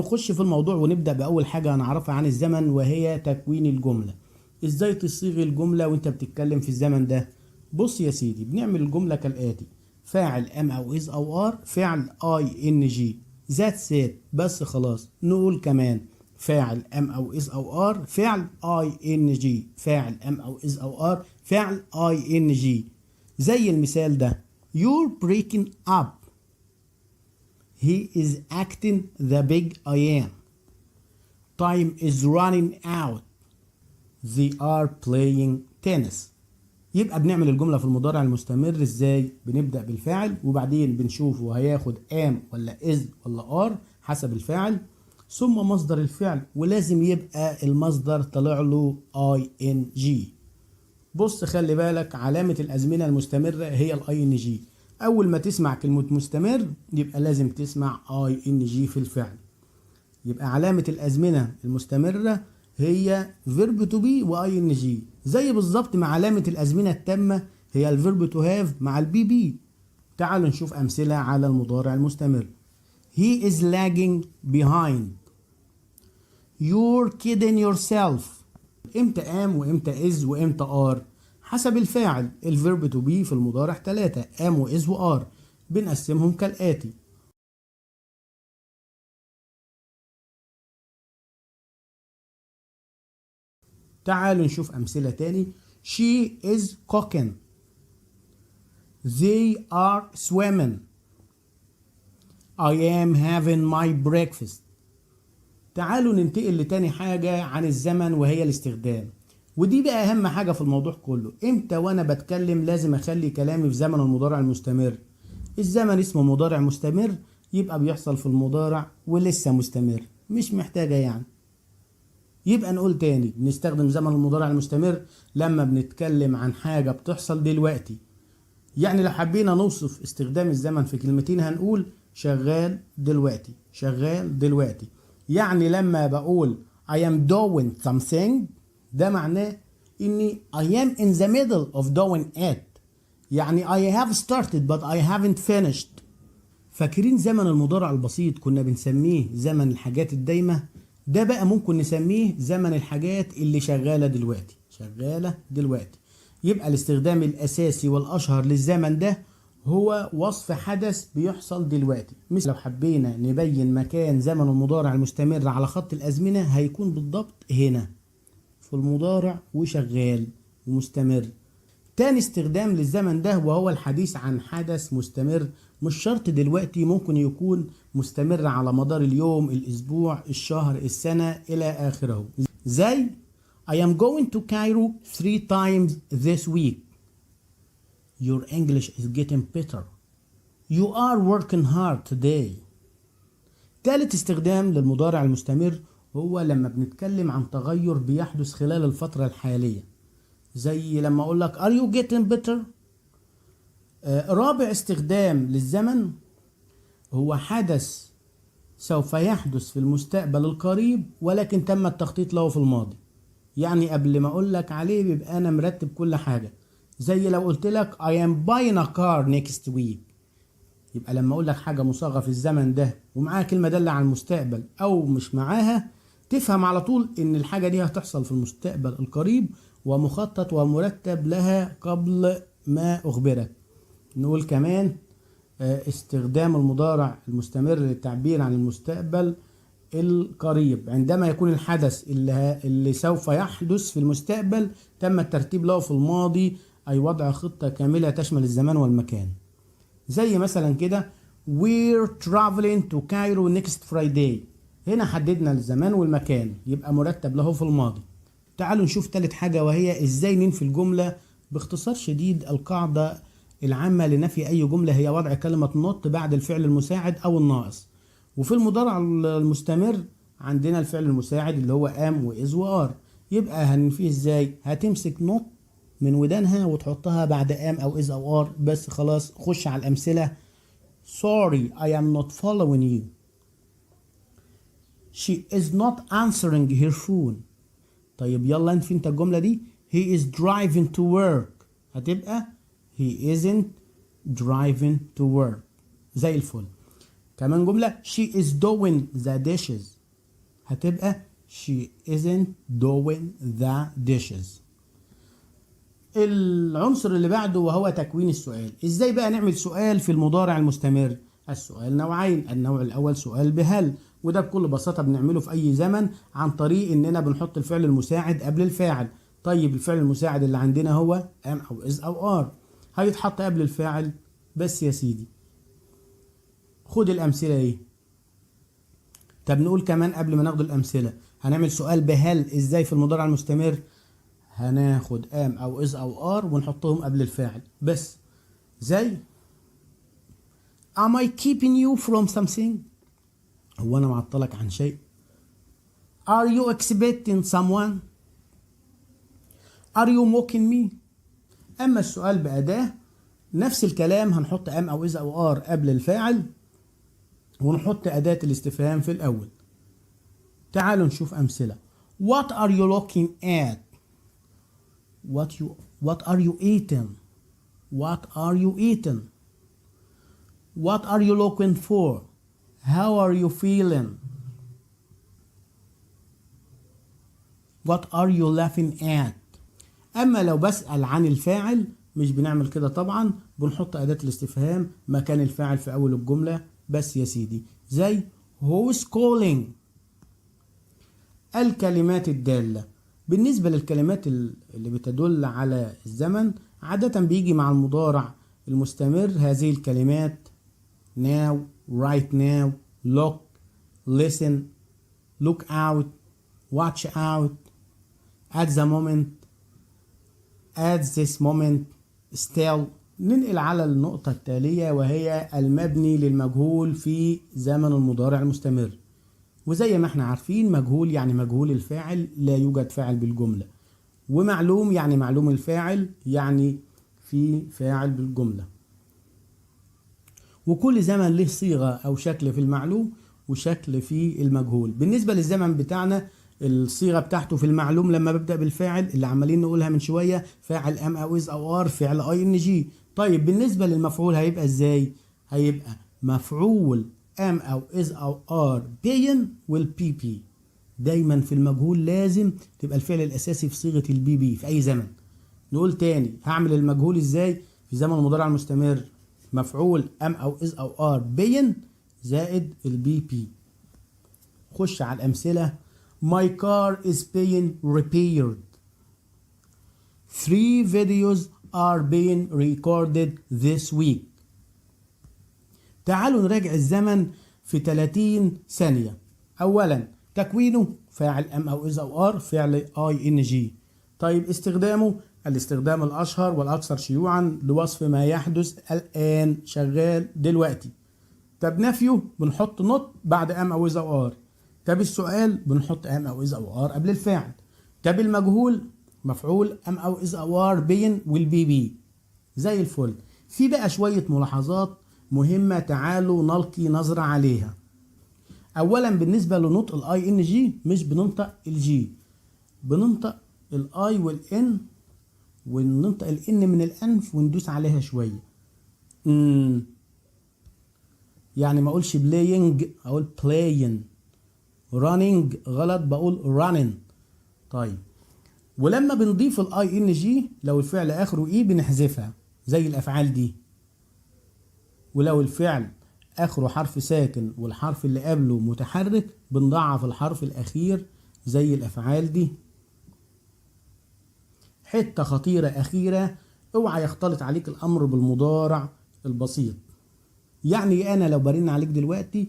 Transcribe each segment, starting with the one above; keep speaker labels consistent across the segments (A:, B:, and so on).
A: نخش في الموضوع ونبدأ بأول حاجة هنعرفها عن الزمن، وهي تكوين الجملة. ازاي تصيغ الجملة وانت بتتكلم في الزمن ده؟ بص يا سيدي، بنعمل الجملة كالآتي: فاعل ام او از او ار، فعل اي ان جي، ذات سيت، بس خلاص. نقول كمان فاعل ام او از او ار، فعل اي ان جي، فاعل ام او از او ار، فعل اي ان جي. زي المثال ده: you're breaking up. He is acting the big I am. Time is running out. They are playing tennis. يبقى بنعمل الجملة في المضارع المستمر ازاي؟ بنبدأ بالفاعل وبعدين بنشوفه هياخد am ولا is ولا are حسب الفاعل، ثم مصدر الفعل، ولازم يبقى المصدر طلع له ing. بص خلي بالك، علامة الأزمنة المستمرة هي ing. أول ما تسمع كلمة مستمر يبقى لازم تسمع ing في الفعل. يبقى علامة الأزمنة المستمرة هي verb to be و ing، زي بالظبط مع علامة الأزمنة التامة هي الverb to have مع البي بي. تعالوا نشوف أمثلة على المضارع المستمر. He is lagging behind. You're kidding yourself. امتى am وامتى is وامتى are؟ حسب الفاعل. الverb to be في المضارع 3: am و is و are. بنقسمهم كالآتي: تعالوا نشوف أمثلة تاني. She is cooking. They are swimming. I am having my breakfast. تعالوا ننتقل لتاني حاجة عن الزمن، وهي الاستخدام. ودي بقى أهم حاجة في الموضوع كله. إمتى وأنا بتكلم لازم أخلي كلامي في زمن المضارع المستمر؟ الزمن اسمه مضارع مستمر، يبقى بيحصل في المضارع ولسه مستمر، مش محتاجة يعني. يبقى نقول تاني، بنستخدم زمن المضارع المستمر لما بنتكلم عن حاجة بتحصل دلوقتي. يعني لو حبينا نوصف استخدام الزمن في كلمتين هنقول شغال دلوقتي، شغال دلوقتي. يعني لما بقول I am doing something، ده معناه اني I am in the middle of doing it. يعني I have started but I haven't finished. فاكرين زمن المضارع البسيط كنا بنسميه زمن الحاجات الدايمة؟ ده بقى ممكن نسميه زمن الحاجات اللي شغالة دلوقتي، شغالة دلوقتي. يبقى الاستخدام الأساسي والأشهر للزمن ده هو وصف حدث بيحصل دلوقتي. مثل لو حبينا نبين مكان زمن المضارع المستمر على خط الأزمنة هيكون بالضبط هنا في المضارع وشغال ومستمر. تاني استخدام للزمن ده وهو الحديث عن حدث مستمر، مش شرط دلوقتي، ممكن يكون مستمر على مدار اليوم، الأسبوع، الشهر، السنة إلى آخره. زي I am going to Cairo 3 times this week. Your English is getting better. You are working hard today. تالت استخدام للمضارع المستمر هو لما بنتكلم عن تغير بيحدث خلال الفترة الحالية، زي لما اقول لك are you getting better. رابع استخدام للزمن هو حدث سوف يحدث في المستقبل القريب ولكن تم التخطيط له في الماضي. يعني قبل ما اقول لك عليه بيبقى انا مرتب كل حاجة. زي لو قلت لك I am buying a car next week، يبقى لما اقول لك حاجة مصاغة في الزمن ده ومعاها كلمة دالة على المستقبل او مش معاها، تفهم على طول ان الحاجة دي هتحصل في المستقبل القريب ومخطط ومرتب لها قبل ما أخبرك. نقول كمان استخدام المضارع المستمر للتعبير عن المستقبل القريب عندما يكون الحدث اللي سوف يحدث في المستقبل تم الترتيب له في الماضي، أي وضع خطة كاملة تشمل الزمان والمكان. زي مثلا كده We're traveling to Cairo next Friday. هنا حددنا الزمان والمكان، يبقى مرتب له في الماضي. تعالوا نشوف تالت حاجة، وهي ازاي ننفي الجملة. باختصار شديد، القاعدة العامة لنفي أي جملة هي وضع كلمة not بعد الفعل المساعد أو الناقص. وفي المضارع المستمر عندنا الفعل المساعد اللي هو am و is و are. يبقى هننفيه ازاي؟ هتمسك not من ودانها وتحطها بعد am أو is أو are بس خلاص. خش على الأمثلة. Sorry, I am not following you. She is not answering her phone. طيب يلا انفي انت الجملة دي. He is driving to work. هتبقى he isn't driving to work. زي الفل. كمان جملة she is doing the dishes هتبقى she isn't doing the dishes. العنصر اللي بعده وهو تكوين السؤال. ازاي بقى نعمل سؤال في المضارع المستمر؟ السؤال نوعين، النوع الاول سؤال بهل، وده بكل بساطة بنعمله في اي زمن عن طريق اننا بنحط الفعل المساعد قبل الفاعل. طيب الفعل المساعد اللي عندنا هو am او is او are، هيتحط قبل الفاعل بس يا سيدي. خد الامثلة ايه. طب نقول كمان قبل ما ناخد الامثلة هنعمل سؤال بهل ازاي في المضارع المستمر؟ هناخد am او is او are ونحطهم قبل الفاعل بس. زي am I keeping you from something؟ هو انا معطلك عن شيء. are you expecting someone؟ are you mocking me؟ اما السؤال بأداة نفس الكلام، هنحط am او is او are قبل الفاعل ونحط أداة الاستفهام في الأول. تعالوا نشوف أمثلة. What are you looking at؟ What are you eating؟ What are you eating؟ What are you looking for؟ How are you feeling؟ What are you laughing at؟ أما لو بسأل عن الفاعل مش بنعمل كده طبعا، بنحط أداة الاستفهام مكان الفاعل في أول الجملة بس يا سيدي. زي who is calling؟ الكلمات الدالة. بالنسبة للكلمات اللي بتدل على الزمن عادة بيجي مع المضارع المستمر هذه الكلمات now، right now، look، listen، look out، watch out، at the moment، at this moment، still. ننقل على النقطة التالية وهي المبني للمجهول في زمن المضارع المستمر. وزي ما احنا عارفين مجهول يعني مجهول الفاعل، لا يوجد فاعل بالجملة، ومعلوم يعني معلوم الفاعل، يعني في فاعل بالجملة. وكل زمن له صيغة أو شكل في المعلوم وشكل في المجهول. بالنسبة للزمن بتاعنا الصيغة بتاعته في المعلوم لما ببدأ بالفاعل اللي عمالين نقولها من شوية، فاعل am أو is أو are، فعل ing. طيب بالنسبة للمفعول هيبقى ازاي؟ هيبقى مفعول am أو is أو are being والبي بي. دايما في المجهول لازم تبقى الفعل الأساسي في صيغة البي بي في أي زمن. نقول تاني، هعمل المجهول ازاي في زمن المضارع المستمر؟ مفعول am أو is أو are being زائد البي بي. خش على الأمثلة. My car is being repaired. 3 videos are being recorded this week. تعالوا نراجع الزمن في 30 ثانية. أولا تكوينه فاعل am أو is أو are، فعل ing. طيب استخدامه الاستخدام الأشهر والأكثر شيوعا لوصف ما يحدث الآن، شغال دلوقتي. طب نفيه بنحط not بعد am أو is أو are. طب السؤال بنحط am أو is أو are قبل الفاعل. طب المجهول مفعول am أو is أو are being والبي بي. زي الفل. في بقى شوية ملاحظات مهمة تعالوا نلقي نظرة عليها. أولا بالنسبة لنطق الاي ان جي مش بننطق الجي، بننطق الاي والان، وننطق الان من الانف وندوس عليها شوية. يعني ما اقولش playing، اقول playing. running غلط، بقول running. طيب ولما بنضيف الاي ان جي لو الفعل اخره اي بنحذفها زي الافعال دي، ولو الفعل اخره حرف ساكن والحرف اللي قبله متحرك بنضعف الحرف الاخير زي الافعال دي. حتة خطيرة اخيرة، اوعى يختلط عليك الامر بالمضارع البسيط. يعني انا لو برن عليك دلوقتي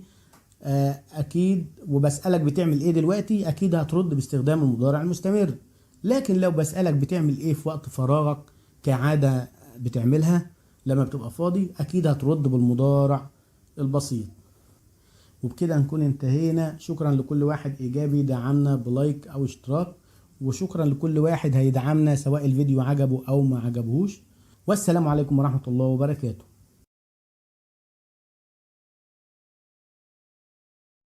A: اكيد وبسألك بتعمل ايه دلوقتي، اكيد هترد باستخدام المضارع المستمر. لكن لو بسألك بتعمل ايه في وقت فراغك كعادة بتعملها لما بتبقى فاضي، اكيد هترد بالمضارع البسيط. وبكده نكون انتهينا. شكرا لكل واحد ايجابي دعمنا بلايك او اشتراك، وشكرا لكل واحد هيدعمنا سواء الفيديو عجبه او ما عجبهوش. والسلام عليكم ورحمة الله وبركاته.